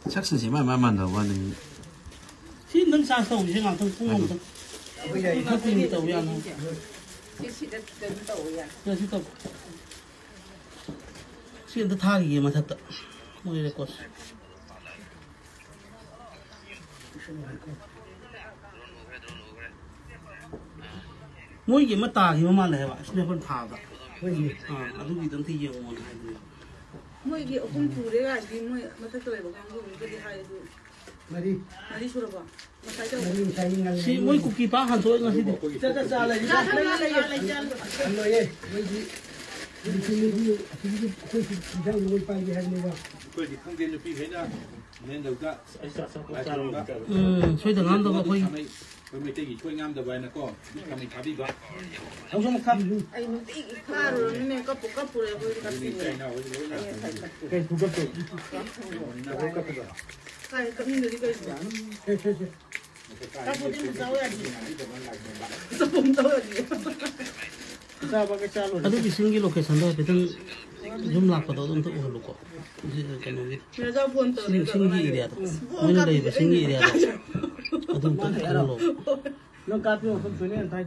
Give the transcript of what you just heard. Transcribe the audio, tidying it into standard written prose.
chắc sự chỉ mà đầu vào đừng thì nâng xa sầu chứ nào không không không bây giờ không tìm tàu ya nó giờ chỉ tàu xin ta thay gì mà thật đấy mới được có mỗi gì mà ta thì mà lại vậy nên phân thảo đó 아주 이던 뒤에 오는 아이들. 뭐 이게 어떤 둘이가 이게 뭐 맞다 또 해봐. 방금 이게 하이도. 머리 suraba. 맞다. Si mỗi cookie pa han thôi ngasih deh. Jaga salah. Ano ye? Pwede kang din yung pihit na. Nên đầu cả. Suy dengan đâu mà thôi. Mình thấy gì thôi ngam đầu bài nó có. Kami thabi ba. Không sao mà khắp. Ay no ti claro, nene kapu ya voy a Kami kay na. Cái thu gấp rồi. Kay kami nili kay ba. Kapu din sa ya di. Sa punto di. Aduh bising location dah betul zoom lah pada untuk ulu kok. Kan ini. Sa punto di. Singi area tu. Mana dah singi area tu. Aduh untuk ulu. Lo kapi orang tu ni entah.